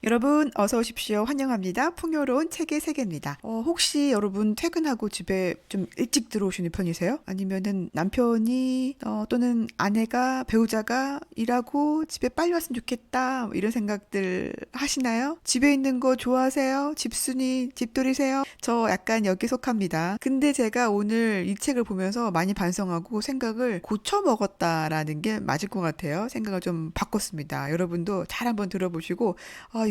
여러분 어서 오십시오. 환영합니다. 풍요로운 책의 세계입니다. 혹시 여러분 퇴근하고 집에 좀 일찍 들어오시는 편이세요? 아니면은 남편이 또는 아내가 배우자가 일하고 집에 빨리 왔으면 좋겠다 뭐 이런 생각들 하시나요? 집에 있는 거 좋아하세요? 집순이, 집돌이세요? 저 약간 여기 속합니다. 근데 제가 오늘 이 책을 보면서 많이 반성하고 생각을 고쳐 먹었다라는 게 맞을 것 같아요. 생각을 좀 바꿨습니다. 여러분도 잘 한번 들어보시고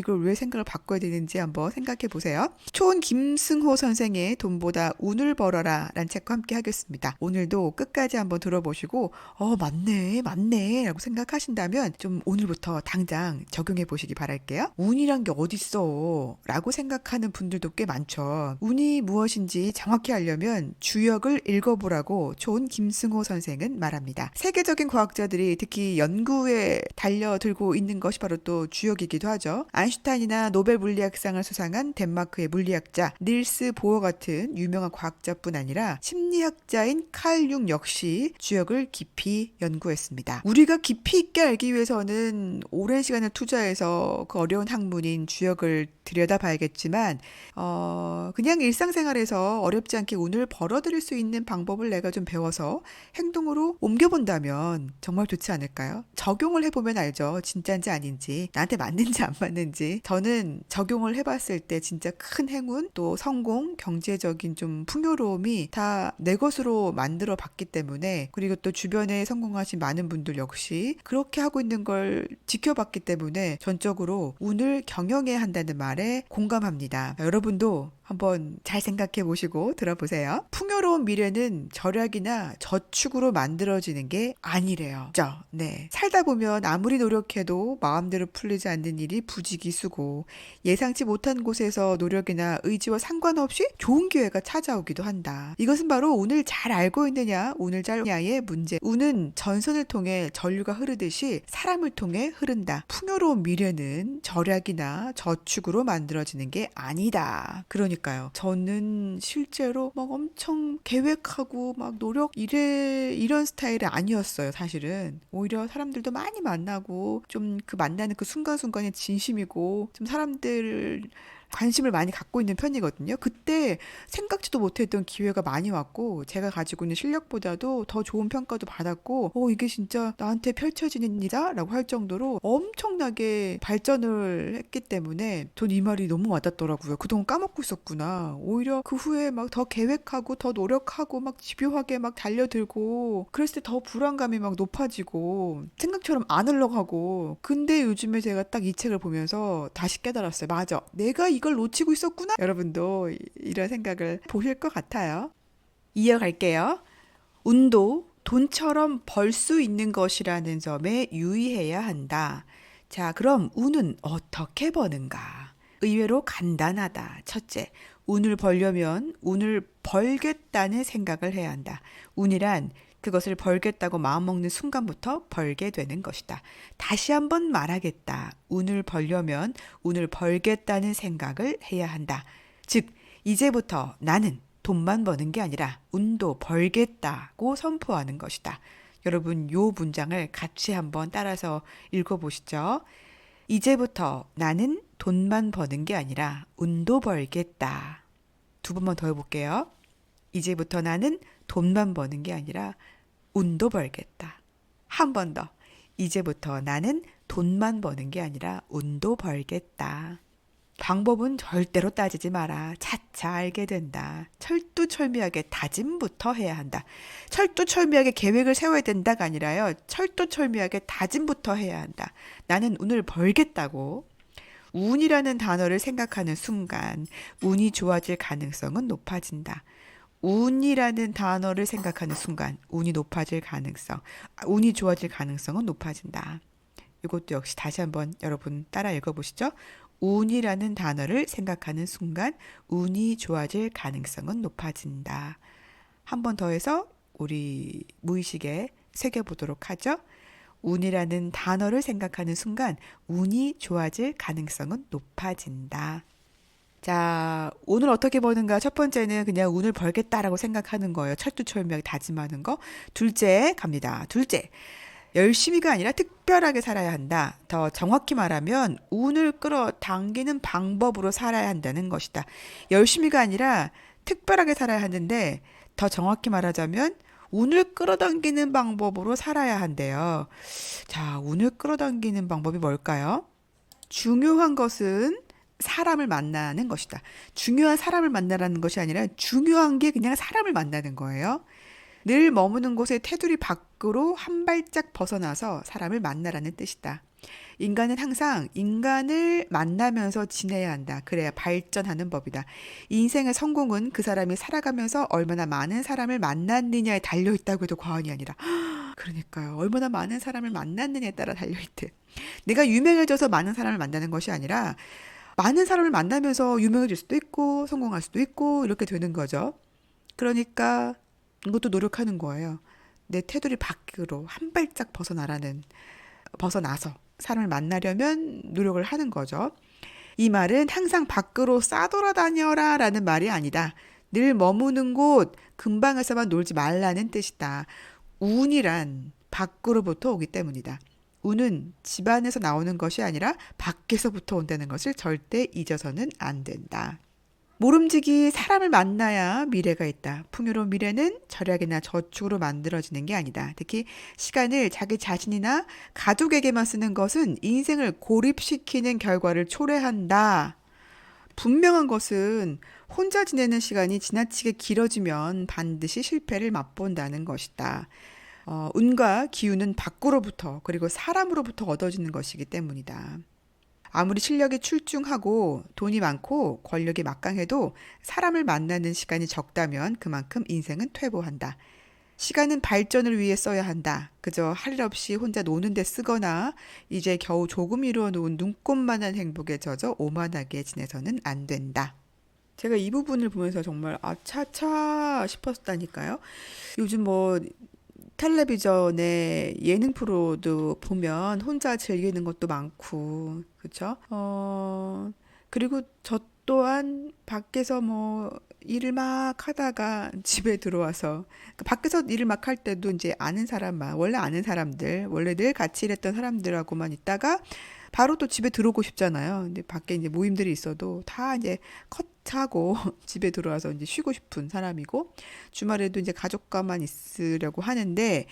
이걸 왜 생각을 바꿔야 되는지 한번 생각해 보세요. 초은 김승호 선생의 돈보다 운을 벌어라 라는 책과 함께 하겠습니다. 오늘도 끝까지 한번 들어보시고 맞네 맞네 라고 생각하신다면 좀 오늘부터 당장 적용해 보시기 바랄게요. 운이란 게 어딨어 라고 생각하는 분들도 꽤 많죠. 운이 무엇인지 정확히 알려면 주역을 읽어보라고 초은 김승호 선생은 말합니다. 세계적인 과학자들이 특히 연구에 달려들고 있는 것이 바로 또 주역이기도 하죠. 아인슈타인이나 노벨 물리학상을 수상한 덴마크의 물리학자 닐스 보어 같은 유명한 과학자뿐 아니라 심리학자인 칼 융 역시 주역을 깊이 연구했습니다. 우리가 깊이 있게 알기 위해서는 오랜 시간을 투자해서 그 어려운 학문인 주역을 들여다봐야겠지만 그냥 일상생활에서 어렵지 않게 운을 벌어들일 수 있는 방법을 내가 좀 배워서 행동으로 옮겨본다면 정말 좋지 않을까요? 적용을 해보면 알죠. 진짜인지 아닌지, 나한테 맞는지 안 맞는지. 저는 적용을 해봤을 때 진짜 큰 행운, 또 성공, 경제적인 좀 풍요로움이 다 내 것으로 만들어 봤기 때문에, 그리고 또 주변에 성공하신 많은 분들 역시 그렇게 하고 있는 걸 지켜봤기 때문에 전적으로 운을 경영해야 한다는 말에 공감합니다. 여러분도 한번 잘 생각해 보시고 들어보세요. 풍요로운 미래는 절약이나 저축으로 만들어지는 게 아니래요. 그죠? 네. 살다 보면 아무리 노력해도 마음대로 풀리지 않는 일이 부지기수고 예상치 못한 곳에서 노력이나 의지와 상관없이 좋은 기회가 찾아오기도 한다. 이것은 바로 운을 잘 알고 있느냐, 운을 잘냐의 문제. 운은 전선을 통해 전류가 흐르듯이 사람을 통해 흐른다. 풍요로운 미래는 절약이나 저축으로 만들어지는 게 아니다. 그러니까요. 저는 실제로 막 엄청 계획하고 막 노력 이런 스타일이 아니었어요, 사실은. 오히려 사람들도 많이 만나고 좀 그 만나는 그 순간순간에 진심이고 좀 사람들 관심을 많이 갖고 있는 편이거든요. 그때 생각지도 못했던 기회가 많이 왔고 제가 가지고 있는 실력보다도 더 좋은 평가도 받았고 이게 진짜 나한테 펼쳐지는 일이다 라고 할 정도로 엄청나게 발전을 했기 때문에 전 이 말이 너무 와닿더라고요. 그동안 까먹고 있었구나. 오히려 그 후에 막 더 계획하고 더 노력하고 막 집요하게 막 달려들고 그랬을 때 더 불안감이 막 높아지고 생각처럼 안 흘러가고 근데 요즘에 제가 딱 이 책을 보면서 다시 깨달았어요. 맞아. 내가 이걸 놓치고 있었구나. 여러분도 이런 생각을 보실 것 같아요. 이어갈게요. 운도 돈처럼 벌 수 있는 것이라는 점에 유의해야 한다. 자, 그럼 운은 어떻게 버는가? 의외로 간단하다. 첫째, 운을 벌려면 운을 벌겠다는 생각을 해야 한다. 운이란 그것을 벌겠다고 마음먹는 순간부터 벌게 되는 것이다. 다시 한번 말하겠다. 운을 벌려면 운을 벌겠다는 생각을 해야 한다. 즉, 이제부터 나는 돈만 버는 게 아니라 운도 벌겠다고 선포하는 것이다. 여러분, 요 문장을 같이 한번 따라서 읽어보시죠. 이제부터 나는 돈만 버는 게 아니라 운도 벌겠다. 두 번만 더 해볼게요. 이제부터 나는 돈만 버는 게 아니라 운도 벌겠다. 한 번 더. 이제부터 나는 돈만 버는 게 아니라 운도 벌겠다. 방법은 절대로 따지지 마라. 차차 알게 된다. 철두철미하게 다짐부터 해야 한다. 철두철미하게 계획을 세워야 된다가 아니라요. 철두철미하게 다짐부터 해야 한다. 나는 운을 벌겠다고. 운이라는 단어를 생각하는 순간 운이 좋아질 가능성은 높아진다. 운이라는 단어를 생각하는 순간 운이 좋아질 가능성은 높아진다. 이것도 역시 다시 한번 여러분 따라 읽어보시죠. 운이라는 단어를 생각하는 순간 운이 좋아질 가능성은 높아진다. 한 번 더 해서 우리 무의식에 새겨보도록 하죠. 운이라는 단어를 생각하는 순간 운이 좋아질 가능성은 높아진다. 자, 오늘 어떻게 버는가? 첫 번째는 그냥 운을 벌겠다라고 생각하는 거예요. 철두철미하게 다짐하는 거. 둘째 갑니다. 둘째. 열심히가 아니라 특별하게 살아야 한다. 더 정확히 말하면 운을 끌어당기는 방법으로 살아야 한다는 것이다. 열심히가 아니라 특별하게 살아야 하는데 더 정확히 말하자면 운을 끌어당기는 방법으로 살아야 한대요. 자, 운을 끌어당기는 방법이 뭘까요? 중요한 것은 사람을 만나는 것이다. 중요한 사람을 만나라는 것이 아니라 중요한 게 그냥 사람을 만나는 거예요. 늘 머무는 곳의 테두리 밖으로 한 발짝 벗어나서 사람을 만나라는 뜻이다. 인간은 항상 인간을 만나면서 지내야 한다. 그래야 발전하는 법이다. 인생의 성공은 그 사람이 살아가면서 얼마나 많은 사람을 만났느냐에 달려있다고 해도 과언이 아니라. 그러니까요. 얼마나 많은 사람을 만났느냐에 따라 달려있대. 내가 유명해져서 많은 사람을 만나는 것이 아니라 많은 사람을 만나면서 유명해질 수도 있고 성공할 수도 있고 이렇게 되는 거죠. 그러니까 이것도 노력하는 거예요. 내 테두리 밖으로 한 발짝 벗어나서 사람을 만나려면 노력을 하는 거죠. 이 말은 항상 밖으로 싸돌아다녀라 라는 말이 아니다. 늘 머무는 곳 근방에서만 놀지 말라는 뜻이다. 운이란 밖으로부터 오기 때문이다. 운은 집안에서 나오는 것이 아니라 밖에서부터 온다는 것을 절대 잊어서는 안 된다. 모름지기 사람을 만나야 미래가 있다. 풍요로운 미래는 절약이나 저축으로 만들어지는 게 아니다. 특히 시간을 자기 자신이나 가족에게만 쓰는 것은 인생을 고립시키는 결과를 초래한다. 분명한 것은 혼자 지내는 시간이 지나치게 길어지면 반드시 실패를 맛본다는 것이다. 운과 기운은 밖으로부터 그리고 사람으로부터 얻어지는 것이기 때문이다. 아무리 실력이 출중하고 돈이 많고 권력이 막강해도 사람을 만나는 시간이 적다면 그만큼 인생은 퇴보한다. 시간은 발전을 위해 써야 한다. 그저 할 일 없이 혼자 노는 데 쓰거나 이제 겨우 조금 이루어 놓은 눈꽃만한 행복에 젖어 오만하게 지내서는 안 된다. 제가 이 부분을 보면서 정말 아차차 싶었다니까요. 요즘 뭐 텔레비전에 예능 프로도 보면 혼자 즐기는 것도 많고, 그쵸? 그리고 저 또한 밖에서 뭐 일을 막 하다가 집에 들어와서, 그 밖에서 일을 막 할 때도 이제 아는 사람만, 원래 아는 사람들, 원래 늘 같이 일했던 사람들하고만 있다가 바로 또 집에 들어오고 싶잖아요. 근데 밖에 이제 모임들이 있어도 다 이제 컷하고 집에 들어와서 이제 쉬고 싶은 사람이고 주말에도 이제 가족과만 있으려고 하는데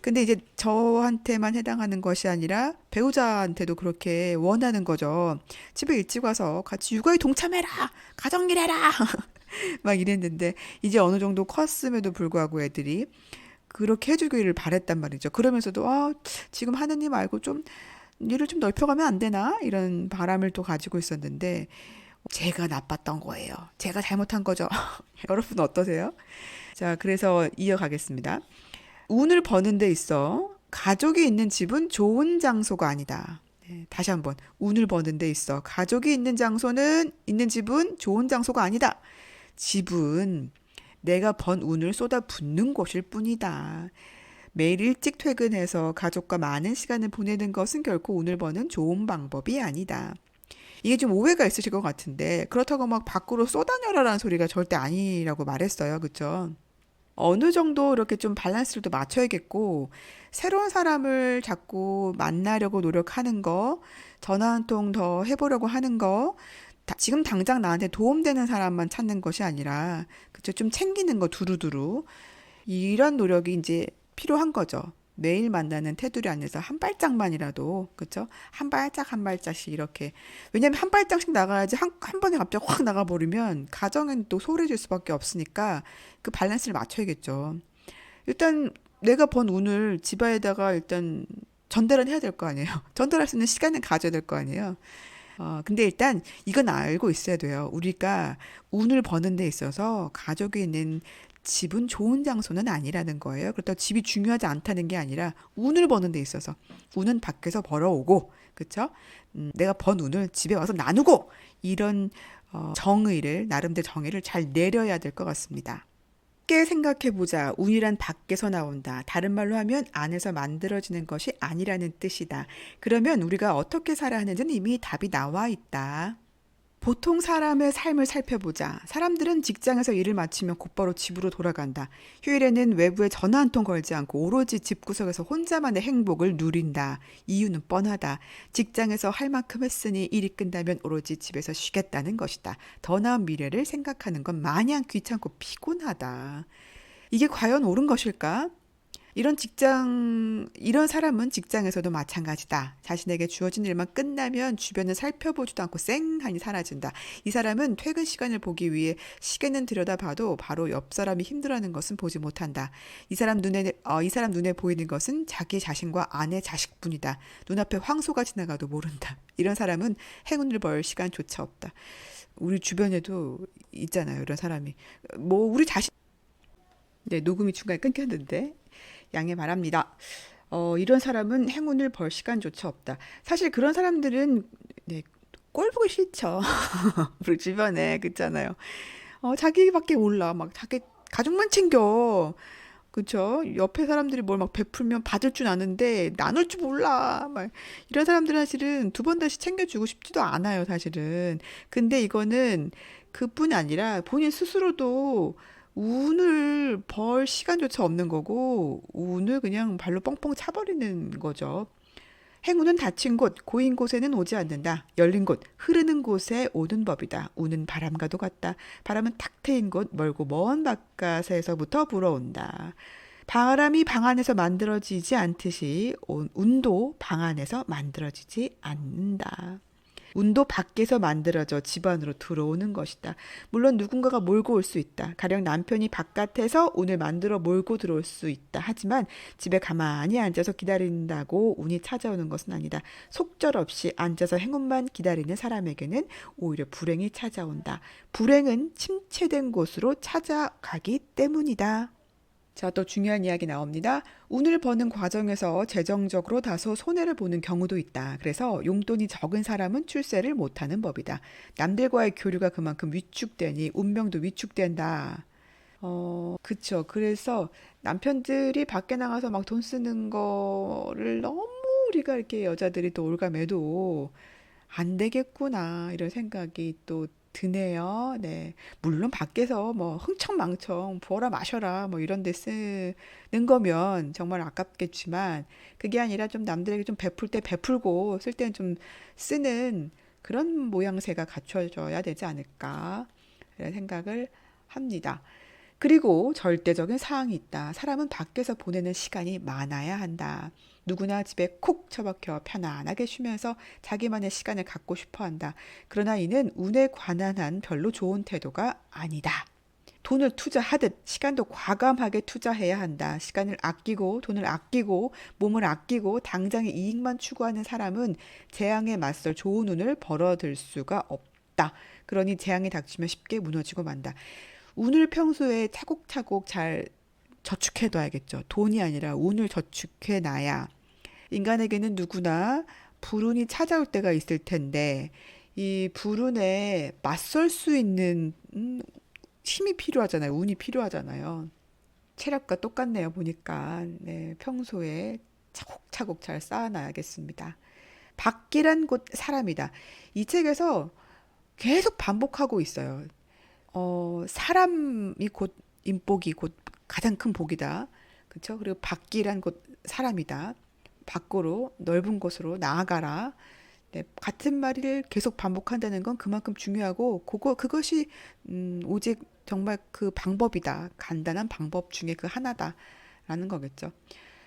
근데 이제 저한테만 해당하는 것이 아니라 배우자한테도 그렇게 원하는 거죠. 집에 일찍 와서 같이 육아에 동참해라! 가정일 해라! 막 이랬는데 이제 어느 정도 컸음에도 불구하고 애들이 그렇게 해주기를 바랬단 말이죠. 그러면서도 지금 하는 일 말고 좀 일을 좀 넓혀가면 안 되나? 이런 바람을 또 가지고 있었는데 제가 나빴던 거예요. 제가 잘못한 거죠. 여러분 어떠세요? 자, 그래서 이어가겠습니다. 운을 버는 데 있어 가족이 있는 집은 좋은 장소가 아니다. 네, 다시 한번 운을 버는 데 있어 가족이 있는 집은 좋은 장소가 아니다. 집은 내가 번 운을 쏟아붓는 곳일 뿐이다. 매일 일찍 퇴근해서 가족과 많은 시간을 보내는 것은 결코 운을 버는 좋은 방법이 아니다. 이게 좀 오해가 있으실 것 같은데 그렇다고 막 밖으로 쏟아내라라는 소리가 절대 아니라고 말했어요. 그쵸? 어느 정도 이렇게 좀 밸런스를 또 맞춰야겠고 새로운 사람을 자꾸 만나려고 노력하는 거, 전화 한 통 더 해보려고 하는 거, 지금 당장 나한테 도움되는 사람만 찾는 것이 아니라 그쵸? 좀 챙기는 거 두루두루 이런 노력이 이제 필요한 거죠. 매일 만나는 테두리 안에서 한 발짝만이라도, 그쵸? 한 발짝 한 발짝씩 이렇게. 왜냐면 한 발짝씩 나가야지 한 번에 갑자기 확 나가버리면 가정은 또 소홀해질 수밖에 없으니까 그 밸런스를 맞춰야겠죠. 일단 내가 번 운을 집안에다가 일단 전달은 해야 될 거 아니에요. 전달할 수 있는 시간은 가져야 될 거 아니에요. 근데 일단 이건 알고 있어야 돼요. 우리가 운을 버는 데 있어서 가족이 있는 집은 좋은 장소는 아니라는 거예요. 그렇다고 집이 중요하지 않다는 게 아니라 운을 버는 데 있어서 운은 밖에서 벌어오고, 그쵸? 내가 번 운을 집에 와서 나누고 이런 나름대로 정의를 잘 내려야 될 것 같습니다. 쉽게 생각해보자. 운이란 밖에서 나온다. 다른 말로 하면 안에서 만들어지는 것이 아니라는 뜻이다. 그러면 우리가 어떻게 살아야 하는지는 이미 답이 나와 있다. 보통 사람의 삶을 살펴보자. 사람들은 직장에서 일을 마치면 곧바로 집으로 돌아간다. 휴일에는 외부에 전화 한 통 걸지 않고 오로지 집구석에서 혼자만의 행복을 누린다. 이유는 뻔하다. 직장에서 할 만큼 했으니 일이 끝나면 오로지 집에서 쉬겠다는 것이다. 더 나은 미래를 생각하는 건 마냥 귀찮고 피곤하다. 이게 과연 옳은 것일까? 이런 사람은 직장에서도 마찬가지다. 자신에게 주어진 일만 끝나면 주변을 살펴보지도 않고 쌩하니 사라진다. 이 사람은 퇴근 시간을 보기 위해 시계는 들여다봐도 바로 옆 사람이 힘들어하는 것은 보지 못한다. 이 사람 눈에 보이는 것은 자기 자신과 아내 자식뿐이다. 눈앞에 황소가 지나가도 모른다. 이런 사람은 행운을 벌 시간조차 없다. 우리 주변에도 있잖아요, 이런 사람이. 우리 자신, 네, 녹음이 중간에 끊겼는데. 양해 바랍니다. 이런 사람은 행운을 벌 시간조차 없다. 사실 그런 사람들은 네, 꼴 보기 싫죠. 우리 주변에 그렇잖아요. 자기밖에 몰라. 막 자기 가족만 챙겨. 그쵸? 옆에 사람들이 뭘 막 베풀면 받을 줄 아는데 나눌 줄 몰라. 막 이런 사람들은 사실은 두 번 다시 챙겨주고 싶지도 않아요, 사실은. 근데 이거는 그뿐이 아니라 본인 스스로도 운을 벌 시간조차 없는 거고 운을 그냥 발로 뻥뻥 차버리는 거죠. 행운은 닫힌 곳, 고인 곳에는 오지 않는다. 열린 곳, 흐르는 곳에 오는 법이다. 운은 바람과도 같다. 바람은 탁 트인 곳, 멀고 먼 바깥에서부터 불어온다. 바람이 방 안에서 만들어지지 않듯이 운도 방 안에서 만들어지지 않는다. 운도 밖에서 만들어져 집 안으로 들어오는 것이다. 물론 누군가가 몰고 올 수 있다. 가령 남편이 바깥에서 운을 만들어 몰고 들어올 수 있다. 하지만 집에 가만히 앉아서 기다린다고 운이 찾아오는 것은 아니다. 속절없이 앉아서 행운만 기다리는 사람에게는 오히려 불행이 찾아온다. 불행은 침체된 곳으로 찾아가기 때문이다. 자, 또 중요한 이야기 나옵니다. 운을 버는 과정에서 재정적으로 다소 손해를 보는 경우도 있다. 그래서 용돈이 적은 사람은 출세를 못하는 법이다. 남들과의 교류가 그만큼 위축되니 운명도 위축된다. 그쵸. 그래서 남편들이 밖에 나가서 막 돈 쓰는 거를 너무 우리가 이렇게 여자들이 또 올가매도 안 되겠구나 이런 생각이 또 드네요. 네. 물론 밖에서 뭐 흥청망청 부어라 마셔라 뭐 이런 데 쓰는 거면 정말 아깝겠지만 그게 아니라 좀 남들에게 좀 베풀 때 베풀고 쓸 때는 좀 쓰는 그런 모양새가 갖춰져야 되지 않을까 이런 생각을 합니다. 그리고 절대적인 사항이 있다. 사람은 밖에서 보내는 시간이 많아야 한다. 누구나 집에 콕 처박혀 편안하게 쉬면서 자기만의 시간을 갖고 싶어 한다. 그러나 이는 운에 관한 한 별로 좋은 태도가 아니다. 돈을 투자하듯 시간도 과감하게 투자해야 한다. 시간을 아끼고 돈을 아끼고 몸을 아끼고 당장의 이익만 추구하는 사람은 재앙에 맞설 좋은 운을 벌어들 수가 없다. 그러니 재앙이 닥치면 쉽게 무너지고 만다. 운을 평소에 차곡차곡 잘 저축해둬야겠죠. 돈이 아니라 운을 저축해놔야 인간에게는 누구나 불운이 찾아올 때가 있을 텐데 이 불운에 맞설 수 있는 힘이 필요하잖아요. 운이 필요하잖아요. 체력과 똑같네요. 보니까 네, 평소에 차곡차곡 잘 쌓아놔야겠습니다. 밖이란 곳 사람이다. 이 책에서 계속 반복하고 있어요. 사람이 곧 인복이 곧 가장 큰 복이다. 그렇죠? 그리고 밖이란 곳 사람이다. 밖으로 넓은 곳으로 나아가라. 네, 같은 말을 계속 반복한다는 건 그만큼 중요하고 그것이 오직 정말 그 방법이다. 간단한 방법 중에 그 하나다라는 거겠죠.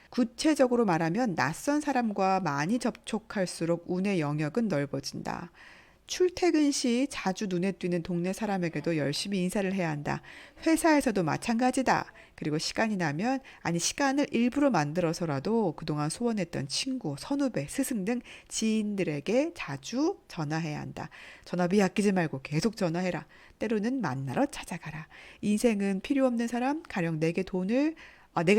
구체적으로 말하면 낯선 사람과 많이 접촉할수록 운의 영역은 넓어진다. 출퇴근 시 자주 눈에 띄는 동네 사람에게도 열심히 인사를 해야 한다. 회사에서도 마찬가지다. 그리고 시간이 나면, 아니, 시간을 일부러 만들어서라도 그동안 소원했던 친구, 선후배, 스승 등 지인들에게 자주 전화해야 한다. 전화비 아끼지 말고 계속 전화해라. 때로는 만나러 찾아가라. 인생은 필요 없는 사람, 가령 내게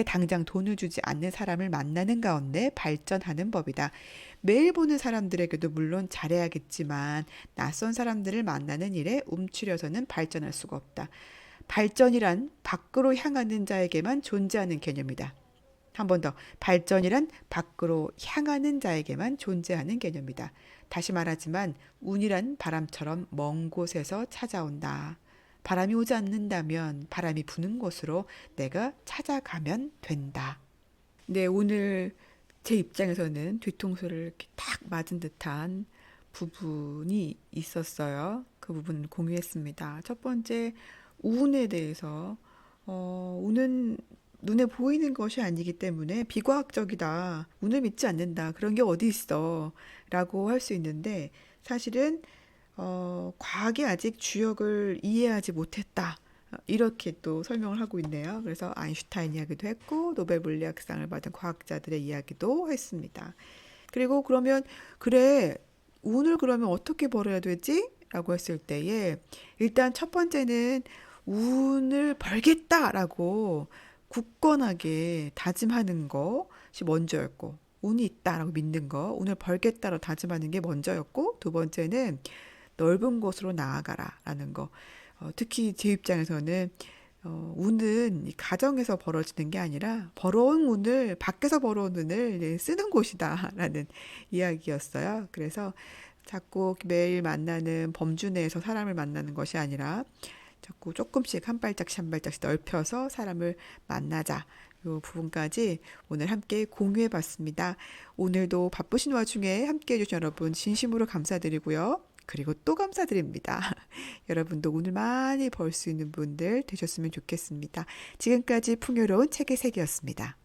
당장 돈을 주지 않는 사람을 만나는 가운데 발전하는 법이다. 매일 보는 사람들에게도 물론 잘해야겠지만 낯선 사람들을 만나는 일에 움츠려서는 발전할 수가 없다. 발전이란 밖으로 향하는 자에게만 존재하는 개념이다. 한 번 더. 발전이란 밖으로 향하는 자에게만 존재하는 개념이다. 다시 말하지만 운이란 바람처럼 먼 곳에서 찾아온다. 바람이 오지 않는다면 바람이 부는 곳으로 내가 찾아가면 된다. 네, 오늘 제 입장에서는 뒤통수를 이렇게 탁 맞은 듯한 부분이 있었어요. 그 부분을 공유했습니다. 첫 번째, 운에 대해서, 운은 눈에 보이는 것이 아니기 때문에 비과학적이다. 운을 믿지 않는다. 그런 게 어디 있어. 라고 할 수 있는데, 사실은, 과학이 아직 주역을 이해하지 못했다. 이렇게 또 설명을 하고 있네요. 그래서 아인슈타인 이야기도 했고, 노벨 물리학상을 받은 과학자들의 이야기도 했습니다. 그리고 그러면, 그래, 운을 그러면 어떻게 벌어야 되지? 라고 했을 때에, 일단 첫 번째는 운을 벌겠다라고 굳건하게 다짐하는 것이 먼저였고, 운이 있다라고 믿는 거, 운을 벌겠다라고 다짐하는 게 먼저였고, 두 번째는 넓은 곳으로 나아가라라는 거. 특히 제 입장에서는 운은 이 가정에서 벌어지는 게 아니라 벌어온 운을 밖에서 벌어온 운을 쓰는 곳이다라는 이야기였어요. 그래서 자꾸 매일 만나는 범주 내에서 사람을 만나는 것이 아니라 자꾸 조금씩 한 발짝씩 한 발짝씩 넓혀서 사람을 만나자. 요 부분까지 오늘 함께 공유해 봤습니다. 오늘도 바쁘신 와중에 함께 해주신 여러분 진심으로 감사드리고요. 그리고 또 감사드립니다. 여러분도 오늘 많이 벌 수 있는 분들 되셨으면 좋겠습니다. 지금까지 풍요로운 책의 세계였습니다.